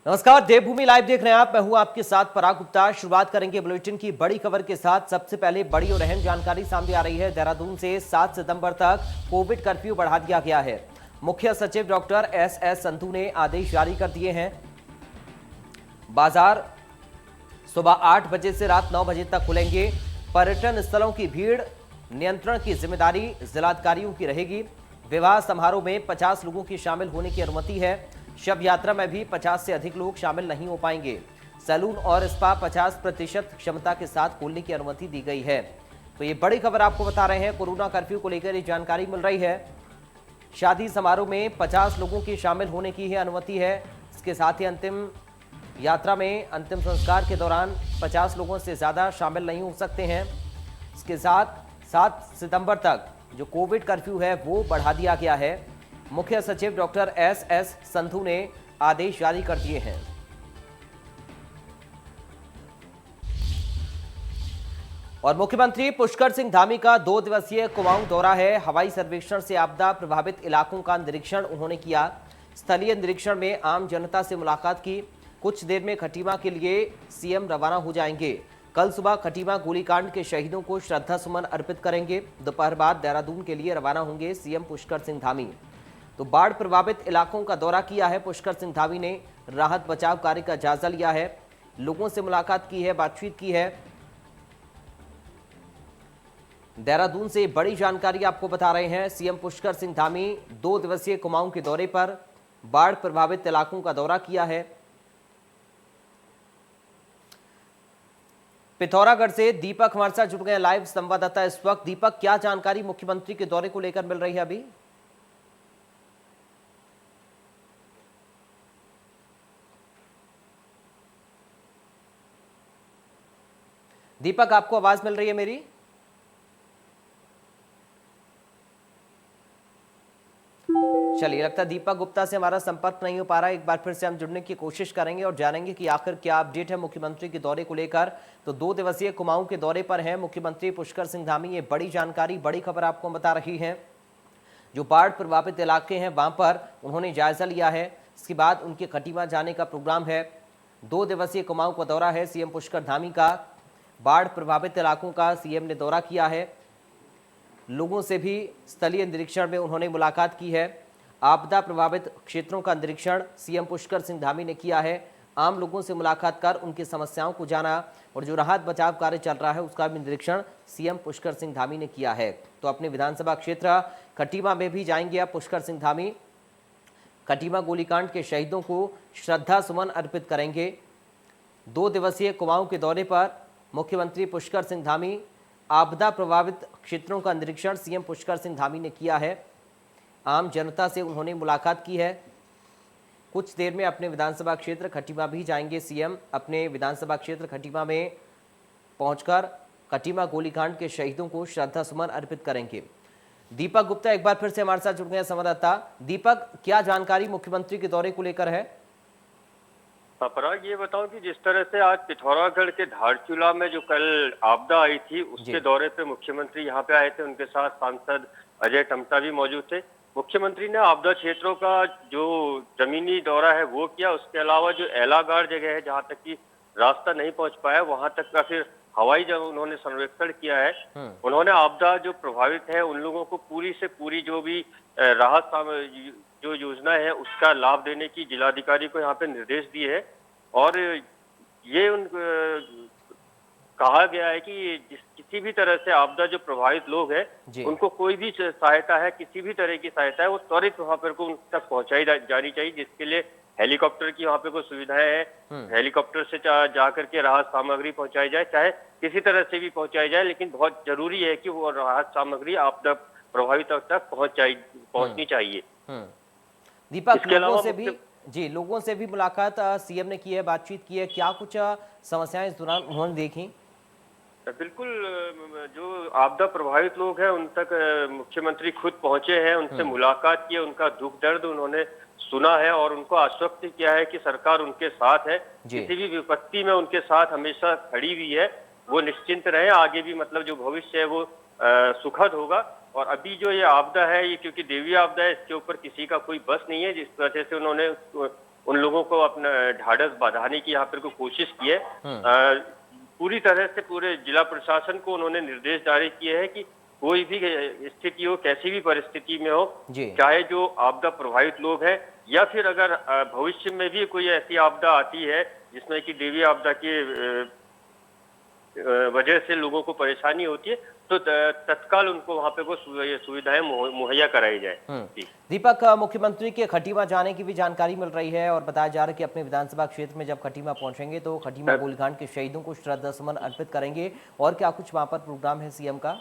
नमस्कार, देवभूमि लाइव देख रहे हैं आप। मैं हूं आपके साथ पराग गुप्ता। शुरुआत करेंगे बुलेटिन की बड़ी खबर के साथ। सबसे पहले बड़ी और अहम जानकारी सामने आ रही है। देहरादून से 7 सितंबर तक कोविड कर्फ्यू बढ़ा दिया गया है। मुख्य सचिव डॉक्टर एस संधू ने आदेश जारी कर दिए हैं। बाजार सुबह 8 बजे से रात 9 बजे तक खुलेंगे। पर्यटन स्थलों की भीड़ नियंत्रण की जिम्मेदारी जिलाधिकारियों की रहेगी। विवाह समारोह में 50 लोगों की शामिल होने की अनुमति है। शव यात्रा में भी 50 से अधिक लोग शामिल नहीं हो पाएंगे। सैलून और स्पा 50% क्षमता के साथ खोलने की अनुमति दी गई है। तो ये बड़ी खबर आपको बता रहे हैं। कोरोना कर्फ्यू को लेकर ये जानकारी मिल रही है। शादी समारोह में 50 लोगों की शामिल होने की ही अनुमति है। इसके साथ ही अंतिम यात्रा में अंतिम संस्कार के दौरान 50 लोगों से ज्यादा शामिल नहीं हो सकते हैं। इसके साथ 7 सितंबर तक जो कोविड कर्फ्यू है वो बढ़ा दिया गया है। मुख्य सचिव डॉक्टर एस संधू ने आदेश जारी कर दिए हैं। और मुख्यमंत्री पुष्कर सिंह धामी का 2 दिवसीय कुमाऊं दौरा है। हवाई सर्वेक्षण से आपदा प्रभावित इलाकों का निरीक्षण उन्होंने किया। स्थलीय निरीक्षण में आम जनता से मुलाकात की। कुछ देर में खटीमा के लिए सीएम रवाना हो जाएंगे। कल सुबह खटीमा गोलीकांड के शहीदों को श्रद्धा सुमन अर्पित करेंगे। दोपहर बाद देहरादून के लिए रवाना होंगे सीएम पुष्कर सिंह धामी। तो बाढ़ प्रभावित इलाकों का दौरा किया है पुष्कर सिंह धामी ने। राहत बचाव कार्य का जायजा लिया है। लोगों से मुलाकात की है, बातचीत की है। देहरादून से बड़ी जानकारी आपको बता रहे हैं। सीएम पुष्कर सिंह धामी 2 दिवसीय कुमाऊं के दौरे पर बाढ़ प्रभावित इलाकों का दौरा किया है। पिथौरागढ़ से दीपक हमारे साथ जुड़ गए लाइव संवाददाता इस वक्त। दीपक, क्या जानकारी मुख्यमंत्री के दौरे को लेकर मिल रही है अभी? दीपक, आपको आवाज मिल रही है मेरी? चलिए, लगता है दीपक गुप्ता से हमारा संपर्क नहीं हो पा रहा है। एक बार फिर से हम जुड़ने की कोशिश करेंगे और जानेंगे कि आखिर क्या अपडेट है मुख्यमंत्री के दौरे को लेकर। तो 2 दिवसीय कुमाऊं के दौरे पर हैं मुख्यमंत्री पुष्कर सिंह धामी। ये बड़ी जानकारी, बड़ी खबर आपको बता रही है। जो बाढ़ प्रभावित इलाके हैं वहां पर उन्होंने जायजा लिया है। इसके बाद उनके खटीमा जाने का प्रोग्राम है। 2 दिवसीय कुमाऊं का दौरा है सीएम पुष्कर धामी का। बाढ़ प्रभावित इलाकों का सीएम ने दौरा किया है। लोगों से भी स्थलीय निरीक्षण में उन्होंने मुलाकात की है। आपदा प्रभावित क्षेत्रों का निरीक्षण सीएम पुष्कर सिंह धामी ने किया है। आम लोगों से मुलाकात कर उनकी समस्याओं को जाना और जो राहत बचाव कार्य चल रहा है उसका भी निरीक्षण सीएम पुष्कर सिंह धामी ने किया है। तो अपने विधानसभा क्षेत्र खटीमा में भी जाएंगे अब पुष्कर सिंह धामी। खटीमा गोलीकांड के शहीदों को श्रद्धा सुमन अर्पित करेंगे। 2 दिवसीय कुमाऊं के दौरे पर मुख्यमंत्री पुष्कर सिंह धामी। आपदा प्रभावित क्षेत्रों का निरीक्षण सीएम पुष्कर सिंह धामी ने किया है। आम जनता से उन्होंने मुलाकात की है। कुछ देर में अपने विधानसभा क्षेत्र खटीमा भी जाएंगे सीएम। अपने विधानसभा क्षेत्र खटीमा में पहुंचकर खटीमा गोलीकांड के शहीदों को श्रद्धा सुमन अर्पित करेंगे। दीपक गुप्ता एक बार फिर से हमारे साथ जुड़ गए संवाददाता। दीपक, क्या जानकारी मुख्यमंत्री के दौरे को लेकर है? पराग, ये बताओ कि जिस तरह से आज पिथौरागढ़ के धारचूला में जो कल आपदा आई थी उसके दौरे पे मुख्यमंत्री यहाँ पे आए थे। उनके साथ सांसद अजय टम्टा भी मौजूद थे। मुख्यमंत्री ने आपदा क्षेत्रों का जो जमीनी दौरा है वो किया। उसके अलावा जो एलागाड़ जगह है जहाँ तक कि रास्ता नहीं पहुंच पाया वहां तक का फिर हवाई जब उन्होंने सर्वेक्षण किया है। उन्होंने आपदा जो प्रभावित है उन लोगों को पूरी से पूरी जो भी राहत जो योजना है उसका लाभ देने की जिलाधिकारी को यहाँ पे निर्देश दिए है। और ये कहा गया है कि किसी भी तरह से आपदा जो प्रभावित लोग हैं उनको कोई भी सहायता है, किसी भी तरह की सहायता है वो त्वरित वहां पर को उन तक पहुंचाई जानी चाहिए। जिसके लिए हेलीकॉप्टर की वहां पे कोई सुविधाएं है, हेलीकॉप्टर से जा करके राहत सामग्री पहुंचाई जाए, चाहे किसी तरह से भी पहुंचाई जाए, लेकिन बहुत जरूरी है कि वो राहत सामग्री आपदा प्रभावित तक पहुंचनी चाहिए। दीपक, लोगों से भी मुलाकात सीएम ने की है, बातचीत की है। क्या कुछ समस्याएं इस दौरान उन्होंने देखी? बिल्कुल, जो आपदा प्रभावित लोग हैं उन तक मुख्यमंत्री खुद पहुंचे हैं, उनसे मुलाकात की है, उनका दुख दर्द उन्होंने सुना है और उनको आश्वस्त किया है कि सरकार उनके साथ है, किसी भी विपत्ति में उनके साथ हमेशा खड़ी हुई है। वो निश्चिंत रहे, आगे भी मतलब जो भविष्य है वो सुखद होगा। और अभी जो ये आपदा है ये क्योंकि देवी आपदा है, इसके ऊपर किसी का कोई बस नहीं है। जिस वजह से उन्होंने उन लोगों को अपना ढाढ़स बंधाने की यहाँ पर कोई कोशिश की है। पूरी तरह से पूरे जिला प्रशासन को उन्होंने निर्देश जारी किए हैं कि कोई भी स्थिति हो, कैसी भी परिस्थिति में हो, चाहे जो आपदा प्रभावित लोग हैं या फिर अगर भविष्य में भी कोई ऐसी आपदा आती है जिसमें कि देवी आपदा की वजह से लोगों को परेशानी होती है, तो तत्काल उनको वहां पे वो सुविधाएं मुहैया कराई जाए। दीपक, मुख्यमंत्री के खटीमा जाने की भी जानकारी मिल रही है और बताया जा रहा है कि अपने विधानसभा क्षेत्र में जब खटीमा पहुंचेंगे तो खटीमा गोलीकांड के शहीदों को श्रद्धा सुमन अर्पित करेंगे। और क्या कुछ वहां पर प्रोग्राम है सीएम का?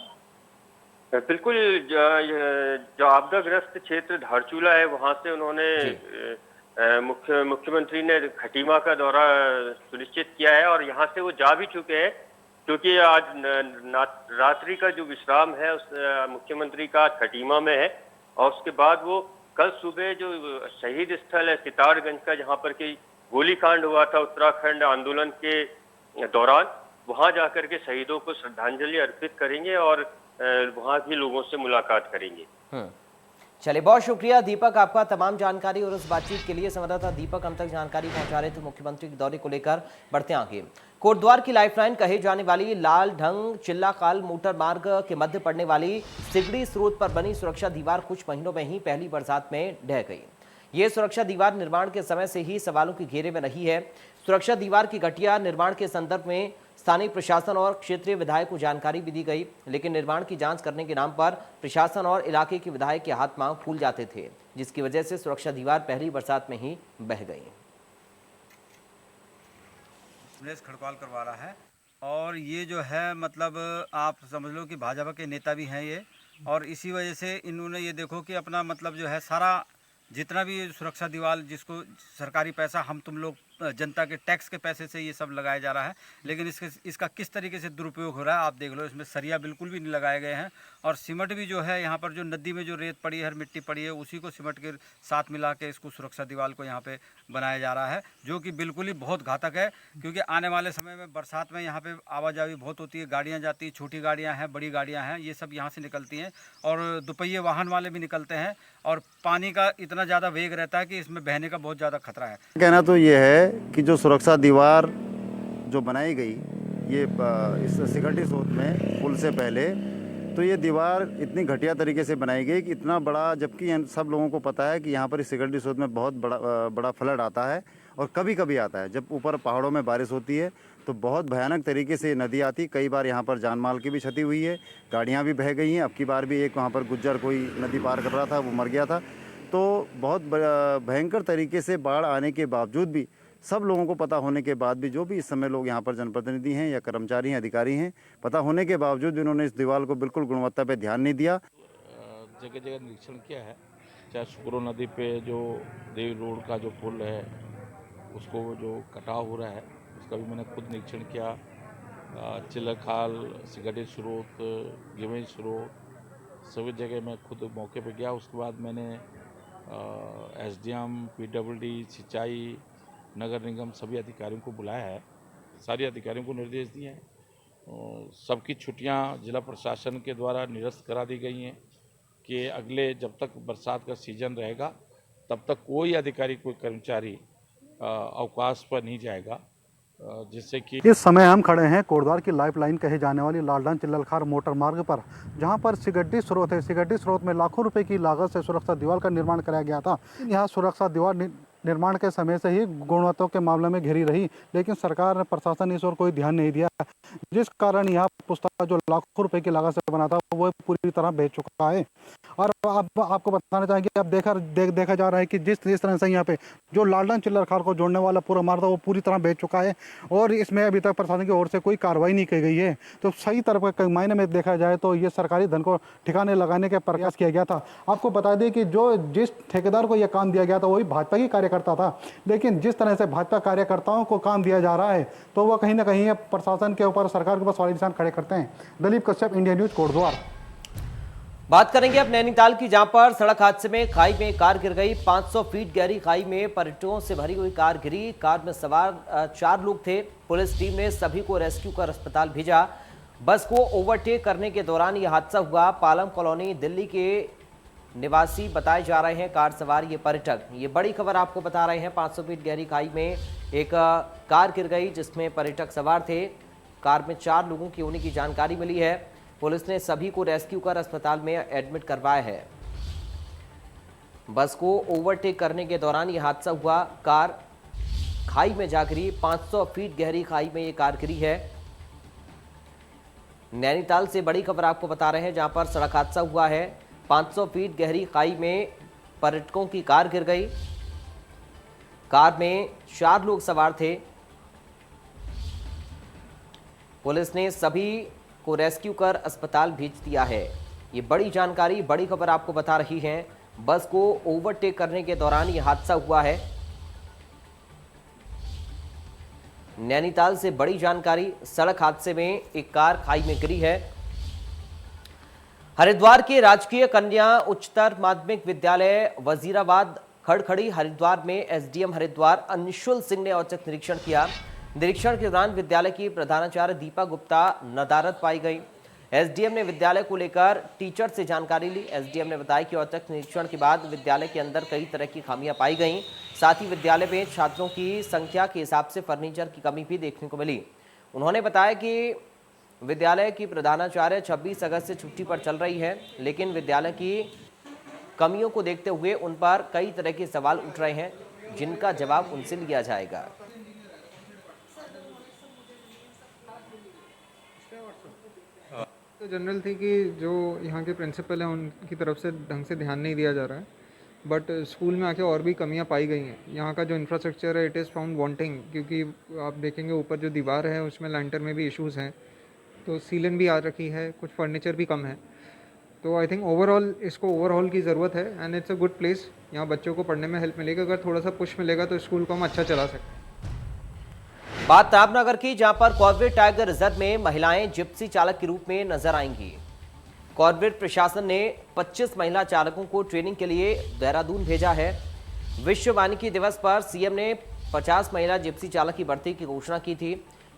बिल्कुल, जो आपदाग्रस्त क्षेत्र धारचूला है वहां से उन्होंने मुख्यमंत्री ने खटीमा का दौरा सुनिश्चित किया है और यहाँ से वो जा भी चुके हैं, क्योंकि आज रात्रि का जो विश्राम है उस मुख्यमंत्री का खटीमा में है और उसके बाद वो कल सुबह जो शहीद स्थल है सितारगंज का, जहाँ पर कि गोलीकांड हुआ था उत्तराखंड आंदोलन के दौरान, वहां जाकर के शहीदों को श्रद्धांजलि अर्पित करेंगे और वहां भी लोगों से मुलाकात करेंगे। चलिए, बहुत शुक्रिया दीपक आपका तमाम जानकारी और इस बातचीत के लिए। संवाददाता दीपक हम तक जानकारी पहुंचा रहे थे मुख्यमंत्री के दौरे को लेकर। बढ़ते आगे, कोटद्वार की लाइफलाइन कहे जाने वाली लाल ढंग चिल्लाखाल मोटर मार्ग के मध्य पड़ने वाली सिगड़ी स्रोत पर बनी सुरक्षा दीवार कुछ महीनों में ही पहली बरसात में ढह गई। ये सुरक्षा दीवार निर्माण के समय से ही सवालों के घेरे में रही है। सुरक्षा दीवार की घटिया निर्माण के संदर्भ में स्थानीय प्रशासन और क्षेत्रीय विधायक को जानकारी भी दी गई, लेकिन निर्माण की जांच करने के नाम पर प्रशासन और इलाके के विधायक के हाथ पांव फूल जाते थे, जिसकी वजह से सुरक्षा दीवार पहली बरसात में ही बह गई। खड़कवाल करवा रहा है और ये जो है मतलब आप समझ लो कि भाजपा के नेता भी हैं ये, और इसी वजह से इन्होंने ये देखो कि अपना मतलब जो है सारा जितना भी सुरक्षा दीवार जिसको सरकारी पैसा हम तुम लोग जनता के टैक्स के पैसे से ये सब लगाया जा रहा है, लेकिन इसका किस तरीके से दुरुपयोग हो रहा है आप देख लो। इसमें सरिया बिल्कुल भी नहीं लगाए गए हैं और सीमेंट भी जो है यहाँ पर जो नदी में जो रेत पड़ी है, हर मिट्टी पड़ी है, उसी को सीमेंट के साथ मिला के इसको सुरक्षा दीवार को यहाँ पे बनाया जा रहा है, जो कि बिल्कुल ही बहुत घातक है। क्योंकि आने वाले समय में बरसात में यहाँ पे आवाजाही बहुत होती है, गाड़ियाँ जाती हैं, छोटी गाड़ियाँ हैं, बड़ी गाड़ियाँ हैं, ये सब यहाँ से निकलती हैं और दुपहिए वाहन वाले भी निकलते हैं और पानी का इतना ज़्यादा वेग रहता है कि इसमें बहने का बहुत ज़्यादा खतरा है। कहना तो ये है कि जो सुरक्षा दीवार जो बनाई गई ये इस सिकटी स्रोत में पुल से पहले, तो ये दीवार इतनी घटिया तरीके से बनाई गई कि इतना बड़ा, जबकि सब लोगों को पता है कि यहाँ पर इस सिकटी स्रोत में बहुत बड़ा फ्लड आता है और कभी कभी आता है जब ऊपर पहाड़ों में बारिश होती है तो बहुत भयानक तरीके से नदी आती। कई बार यहाँ पर जान माल की भी क्षति हुई है, गाड़ियाँ भी बह गई हैं। अब की बार भी एक वहाँ पर गुज्जर कोई नदी पार कर रहा था, वो मर गया था। तो बहुत भयंकर तरीके से बाढ़ आने के बावजूद भी, सब लोगों को पता होने के बाद भी, जो भी इस समय लोग यहाँ पर जनप्रतिनिधि हैं या कर्मचारी हैं, अधिकारी हैं, पता होने के बावजूद भी उन्होंने इस दीवार को बिल्कुल गुणवत्ता पे ध्यान नहीं दिया। जगह जगह निरीक्षण किया है, चाहे सुकरो नदी पे जो देवी रोड का जो पुल है उसको जो कटाव हो रहा है उसका भी मैंने खुद निरीक्षण किया। चिल्लाखाल, सिगटी स्रोत, गेवई स्रोत, सभी जगह मैं खुद मौके पे गया। उसके बाद मैंने एसडीएम, पीडब्ल्यूडी, सिंचाई, नगर निगम सभी अधिकारियों को बुलाया है, सारे अधिकारियों को निर्देश दिए हैं। सबकी छुट्टियां जिला प्रशासन के द्वारा निरस्त करा दी गई हैं कि अगले जब तक बरसात का सीजन रहेगा तब तक कोई अधिकारी, कोई कर्मचारी अवकाश पर नहीं जाएगा, जिससे कि इस समय हम खड़े हैं कोटद्वार की लाइफलाइन कहे जाने वाली लालडान चिल्ललखार मोटर मार्ग पर, जहां पर सिगड्डी स्रोत है। सिगड्डी स्रोत में लाखों रुपए की लागत से सुरक्षा दीवार का निर्माण कराया गया था। यहां सुरक्षा दीवार निर्माण के समय से ही गुणवत्ता के मामले में घिरी रही, लेकिन सरकार ने, प्रशासन ने इस ओर कोई ध्यान नहीं दिया, जिस कारण यहाँ पुस्ता जो लाखों रुपए की लागत से बना था वो पूरी तरह बेच चुका है। और अब आपको बताना चाहेंगे, अब देखा जा रहा है कि जिस तरह से यहाँ पे जो लालडान चिल्ललखार को जोड़ने वाला पूरा मार्ग था वो पूरी तरह बेच चुका है और इसमें अभी तक प्रशासन की ओर से कोई कार्रवाई नहीं की गई है। तो सही तरह के मायने में देखा जाए तो ये सरकारी धन को ठिकाने लगाने का प्रयास किया गया था। आपको बता दें कि जिस ठेकेदार को यह काम दिया गया था वही भाजपा की कार्यकर्ता था, लेकिन जिस तरह से भाजपा कार्यकर्ताओं को काम दिया जा रहा है तो वह कहीं ना कहीं प्रशासन के ऊपर, सरकार के ऊपर सवाल निशान खड़े करते हैं। Dalip Kashyap, India News, Kotdwar. बात करेंगे अब नैनीताल की, जहां पर सड़क हादसे में खाई में कार गिर गई। 500 फीट गहरी खाई में पर्यटकों से भरी हुई कार गिरी। कार में सवार 4 लोग थे। पुलिस टीम ने सभी को रेस्क्यू कर अस्पताल भेजा। बस को ओवरटेक करने के दौरान यह हादसा हुआ। पालम कॉलोनी दिल्ली के निवासी बताए जा रहे हैं कार सवार ये पर्यटक। ये बड़ी खबर आपको बता रहे हैं। 500 फीट गहरी खाई में एक कार गिर गई जिसमें पर्यटक सवार थे। कार में 4 लोगों की होने की जानकारी मिली है। पुलिस ने सभी को रेस्क्यू कर अस्पताल में एडमिट करवाया है। बस को ओवरटेक करने के दौरान यह हादसा हुआ। कार खाई में जा गिरी। 500 फीट गहरी खाई में ये कार गिरी है। नैनीताल से बड़ी खबर आपको बता रहे हैं जहां पर सड़क हादसा हुआ है। 500 फीट गहरी खाई में पर्यटकों की कार गिर गई। कार में 4 लोग सवार थे। पुलिस ने सभी को रेस्क्यू कर अस्पताल भेज दिया है। ये बड़ी जानकारी, बड़ी खबर आपको बता रही है। बस को ओवरटेक करने के दौरान यह हादसा हुआ है। नैनीताल से बड़ी जानकारी, सड़क हादसे में एक कार खाई में गिरी है। हरिद्वार के राजकीय कन्या उच्चतर माध्यमिक विद्यालय वजीराबाद खड़खड़ी हरिद्वार में एसडीएम हरिद्वार अंशुल सिंह ने औचक निरीक्षण किया। निरीक्षण के दौरान विद्यालय की प्रधानाचार्य दीपा गुप्ता नदारद पाई गई। एसडीएम ने विद्यालय को लेकर टीचर से जानकारी ली। एसडीएम ने बताया कि औचक निरीक्षण के बाद विद्यालय के अंदर कई तरह की खामियां पाई गईं। साथ ही विद्यालय में छात्रों की संख्या के हिसाब से फर्नीचर की कमी भी देखने को मिली। उन्होंने बताया कि विद्यालय की प्रधानाचार्य 26 अगस्त से छुट्टी पर चल रही है, लेकिन विद्यालय की कमियों को देखते हुए उन पर कई तरह के सवाल उठ रहे हैं, जिनका जवाब उनसे लिया जाएगा। तो जनरल थी कि जो यहाँ के प्रिंसिपल हैं उनकी तरफ से ढंग से ध्यान नहीं दिया जा रहा है, बट स्कूल में आके और भी कमियाँ पाई गई हैं। यहाँ का जो इंफ्रास्ट्रक्चर है इट इज़ फाउंड वांटिंग, क्योंकि आप देखेंगे ऊपर जो दीवार है उसमें लैंटर में भी इश्यूज़ हैं, तो सीलन भी आ रखी है, कुछ फर्नीचर भी कम है। तो आई थिंक ओवरऑल इसको ओवरऑल की ज़रूरत है and it's a good place. यहाँ बच्चों को पढ़ने में हेल्प मिलेगी। अगर थोड़ा सा पुश मिलेगा तो स्कूल को हम अच्छा चला सकते हैं। बात ताबनगर की, जहां पर कॉर्बेट टाइगर रिजर्व में महिलाएं जिप्सी चालक के रूप में नजर आएंगी। कॉर्बेट प्रशासन ने 25 महिला चालकों को ट्रेनिंग के लिए देहरादून भेजा है। विश्व वानिकी दिवस पर सीएम ने 50 महिला जिप्सी चालक की भर्ती की घोषणा की थी।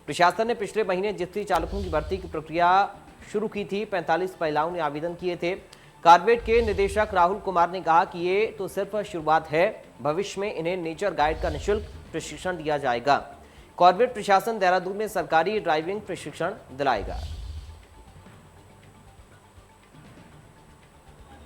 प्रशासन ने पिछले महीने जिप्सी चालकों की भर्ती की प्रक्रिया शुरू की थी। 45 महिलाओं ने आवेदन किए थे। कॉर्बेट के निदेशक राहुल कुमार ने कहा कि ये तो सिर्फ शुरुआत है, भविष्य में इन्हें नेचर गाइड का निःशुल्क प्रशिक्षण दिया जाएगा। कॉर्बेट प्रशासन देहरादून में सरकारी ड्राइविंग प्रशिक्षण दिलाएगा।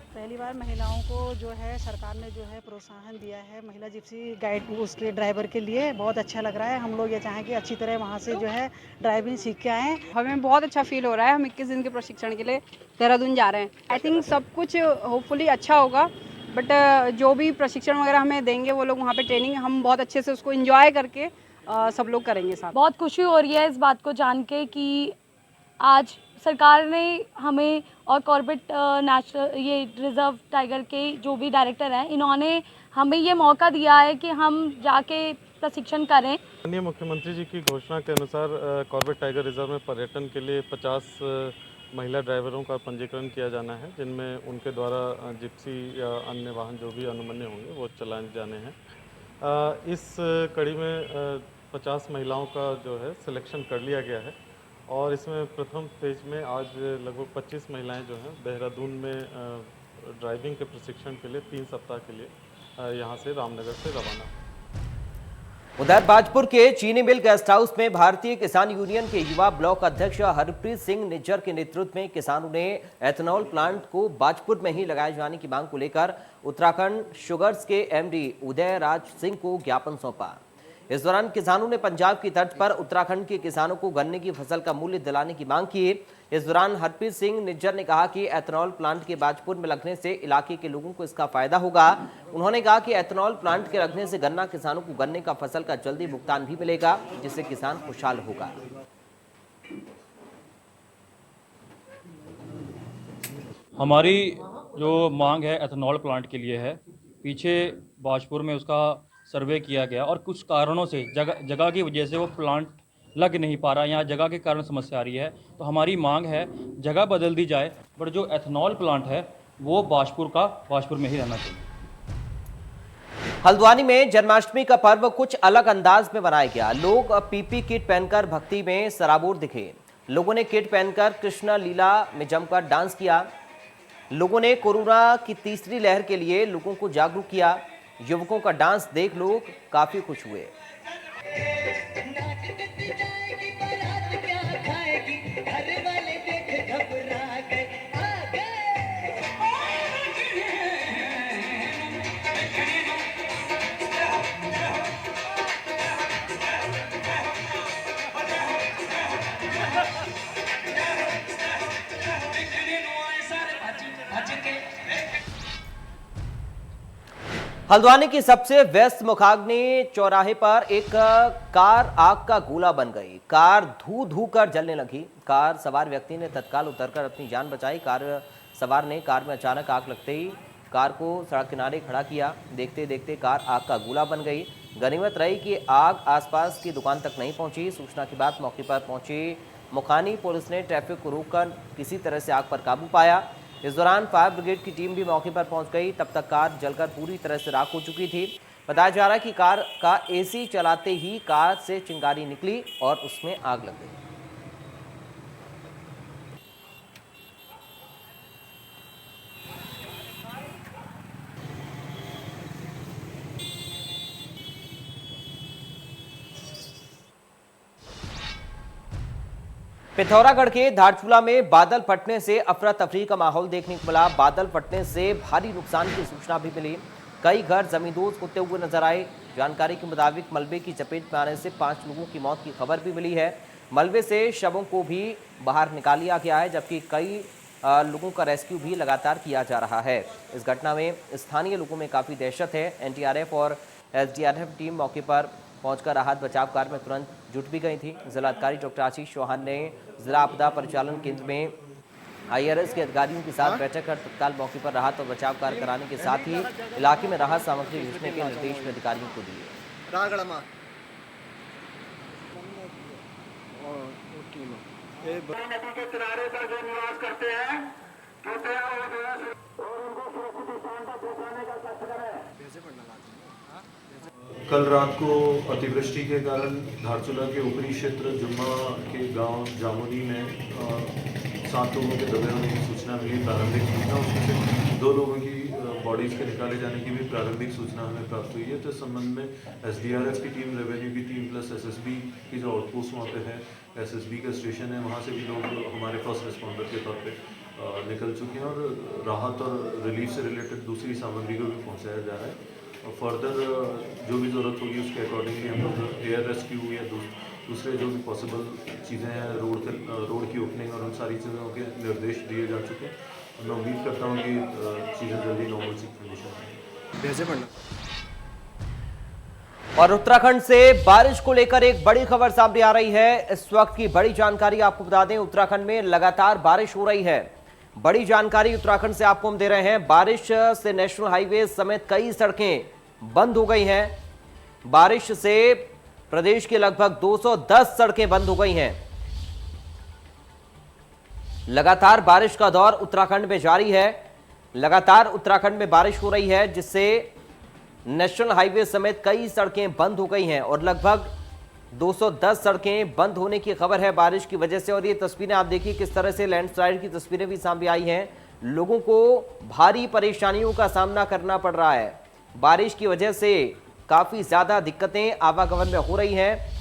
पहली बार महिलाओं को जो है सरकार ने जो है प्रोत्साहन दिया है महिला जिप्सी गाइड उसके ड्राइवर के लिए। बहुत अच्छा लग रहा है। हम लोग ये चाहें कि अच्छी तरह वहाँ से जो है ड्राइविंग सीख के आएँ। हमें बहुत अच्छा फील हो रहा है। हम 21 दिन के प्रशिक्षण के लिए देहरादून जा रहे हैं। आई थिंक सब कुछ होपफुली अच्छा होगा, बट जो भी प्रशिक्षण वगैरह हमें देंगे वो लोग वहाँ पे ट्रेनिंग हम बहुत अच्छे से उसको एंजॉय करके सब लोग करेंगे साथ। बहुत खुशी हो रही है इस बात को जान के कि आज सरकार ने हमें और कॉर्बेट नेशनल ये रिजर्व टाइगर के जो भी डायरेक्टर हैं, इन्होंने हमें ये मौका दिया है कि हम जाके प्रशिक्षण करें। माननीय मुख्यमंत्री जी की घोषणा के अनुसार कॉर्बेट टाइगर रिजर्व में पर्यटन के लिए 50 महिला ड्राइवरों का पंजीकरण किया जाना है, जिनमें उनके द्वारा जिप्सी या अन्य वाहन जो भी अनुमन्य होंगे वो चलाए जाने हैं। इस कड़ी में 50 महिलाओं का जो है सिलेक्शन कर लिया गया है और इसमें प्रथम फेज में आज लगभग 25 महिलाएं जो हैं देहरादून में ड्राइविंग के प्रशिक्षण के लिए 3 सप्ताह के लिए यहां से रामनगर से रवाना। उधर बाजपुर के चीनी मिल गेस्ट हाउस में भारतीय किसान यूनियन के युवा ब्लॉक अध्यक्ष हरप्रीत सिंह निज्जर के नेतृत्व में किसानों ने एथेनॉल प्लांट को बाजपुर में ही लगाए जाने की मांग को लेकर उत्तराखंड शुगर्स के एमडी उदय राज सिंह को ज्ञापन सौंपा। इस दौरान किसानों ने पंजाब की तर्ज पर उत्तराखंड के किसानों को गन्ने की फसल का मूल्य दिलाने की मांग की। इस दौरान हरप्रीत सिंह निज्जर ने कहा कि एथेनॉल प्लांट के बाजपुर में लगने से इलाके के लोगों को इसका फायदा होगा। उन्होंने कहा कि एथेनॉल प्लांट के लगने से गन्ना किसानों को गन्ने का फसल का जल्दी भुगतान भी मिलेगा, जिससे किसान खुशहाल होगा। हमारी जो मांग है एथेनॉल प्लांट के लिए है। पीछे बाजपुर में उसका सर्वे किया गया और कुछ कारणों से जगह की वजह से वो प्लांट लग नहीं पा रहा, यहाँ जगह के कारण समस्या आ रही है। तो हमारी मांग है जगह बदल दी जाए, बट जो एथेनॉल प्लांट है वो बाजपुर में ही रहना चाहिए। हल्द्वानी में जन्माष्टमी का पर्व कुछ अलग अंदाज में मनाया गया। लोग पीपी किट पहनकर भक्ति में सराबोर दिखे। लोगों ने किट पहनकर कृष्ण लीला में जमकर डांस किया। लोगों ने कोरोना की तीसरी लहर के लिए लोगों को जागरूक किया। युवकों का डांस देख लोग काफी खुश हुए। हल्द्वानी की सबसे व्यस्त मुखाग्नि चौराहे पर एक कार आग का गोला बन गई। कार धू धू कर जलने लगी। कार सवार व्यक्ति ने तत्काल उतरकर अपनी जान बचाई। कार सवार ने कार में अचानक आग लगते ही कार को सड़क किनारे खड़ा किया। देखते देखते कार आग का गोला बन गई। गनीमत रही कि आग आसपास की दुकान तक नहीं पहुंची। सूचना के बाद मौके पर पहुंची मुखानी पुलिस ने ट्रैफिक को रोककर किसी तरह से आग पर काबू पाया। इस दौरान फायर ब्रिगेड की टीम भी मौके पर पहुंच गई। तब तक कार जलकर पूरी तरह से राख हो चुकी थी। बताया जा रहा है कि कार का एसी चलाते ही कार से चिंगारी निकली और उसमें आग लग गई। पिथौरागढ़ के धारचूला में बादल फटने से अफरा तफरी का माहौल देखने को मिला। बादल फटने से भारी नुकसान की सूचना भी मिली। कई घर जमींदोज होते हुए नजर आए। जानकारी के मुताबिक मलबे की चपेट में आने से 5 लोगों की मौत की खबर भी मिली है। मलबे से शवों को भी बाहर निकाल लिया गया है, जबकि कई लोगों का रेस्क्यू भी लगातार किया जा रहा है। इस घटना में स्थानीय लोगों में काफी दहशत है। एनडीआरएफ और एसडीआरएफ टीम मौके पर पहुंचकर राहत बचाव कार्य में तुरंत जुट भी गई थी। जिलाधिकारी डॉक्टर आशीष चौहान ने जिला आपदा परिचालन केंद्र में आईआरएस के अधिकारियों के साथ बैठक कर तत्काल मौके पर राहत और बचाव कार्य कराने के साथ ही इलाके में राहत सामग्री भेजने के निर्देश भी अधिकारियों को दिए। नदी के किनारे पर जो निवास करते हैं कृपया और उनको सुरक्षित स्थान पर पहुंचाने का कष्ट करें। कल रात को अतिवृष्टि के कारण धारचूला के ऊपरी क्षेत्र जुम्मा के गांव जामुनी में 7 लोगों के दबे होने की सूचना मिली। प्रारंभिक सूचना उसमें से 2 लोगों की बॉडीज के निकाले जाने की भी प्रारंभिक सूचना हमें प्राप्त हुई है। तो इस संबंध में एसडीआरएफ की टीम, रेवेन्यू की टीम प्लस एसएसबी की जो आउटपोस्ट वहाँ पे है, एसएसबी का स्टेशन है, वहाँ से भी लोग हमारे फर्स्ट रिस्पॉन्डर के तौर पे निकल चुके हैं और राहत और रिलीफ से रिलेटेड दूसरी सामग्री को भी पहुँचाया जा रहा है। और फर्दर जो भी ज़रूरत होगी उसके अकॉर्डिंगली हम लोग एयर रेस्क्यू या दूसरे जो भी पॉसिबल चीज़ें हैं, रोड की ओपनिंग और उन सारी चीज़ों के निर्देश दिए जा चुके हैं। मैं उम्मीद करता हूँ कि चीज़ें जल्दी नॉर्मल सी कंडीशन में। और उत्तराखंड से बारिश को लेकर एक बड़ी खबर सामने आ रही है। इस वक्त की बड़ी जानकारी आपको बता दें, उत्तराखंड में लगातार बारिश हो रही है। बड़ी जानकारी उत्तराखंड से आपको हम दे रहे हैं। बारिश से नेशनल हाईवे समेत कई सड़कें बंद हो गई हैं। बारिश से प्रदेश की लगभग 210 सड़कें बंद हो गई हैं। लगातार बारिश का दौर उत्तराखंड में जारी है। लगातार उत्तराखंड में बारिश हो रही है, जिससे नेशनल हाईवे समेत कई सड़कें बंद हो गई हैं और लगभग 210 सड़कें बंद होने की खबर है बारिश की वजह से। और ये तस्वीरें आप देखिए किस तरह से लैंडस्लाइड की तस्वीरें भी सामने आई हैं। लोगों को भारी परेशानियों का सामना करना पड़ रहा है। बारिश की वजह से काफी ज्यादा दिक्कतें आवागमन में हो रही हैं।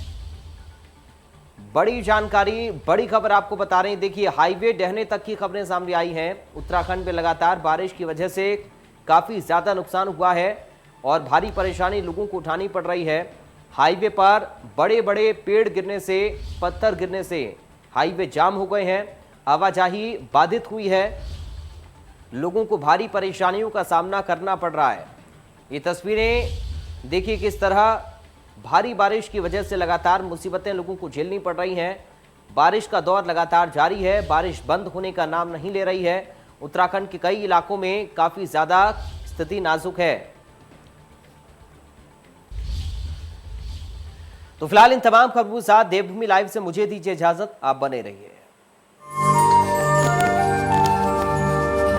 बड़ी जानकारी, बड़ी खबर आपको बता रहे हैं। देखिए, हाईवे ढहने तक की खबरें सामने आई हैं। उत्तराखंड में लगातार बारिश की वजह से काफी ज्यादा नुकसान हुआ है और भारी परेशानी लोगों को उठानी पड़ रही है। हाईवे पर बड़े बड़े पेड़ गिरने से, पत्थर गिरने से हाईवे जाम हो गए हैं। आवाजाही बाधित हुई है। लोगों को भारी परेशानियों का सामना करना पड़ रहा है। ये तस्वीरें देखिए किस तरह भारी बारिश की वजह से लगातार मुसीबतें लोगों को झेलनी पड़ रही हैं। बारिश का दौर लगातार जारी है। बारिश बंद होने का नाम नहीं ले रही है। उत्तराखंड के कई इलाकों में काफी ज्यादा स्थिति नाजुक है। तो फिलहाल इन तमाम खबरों के साथ देवभूमि लाइव से मुझे दीजिए इजाजत। आप बने रहिए।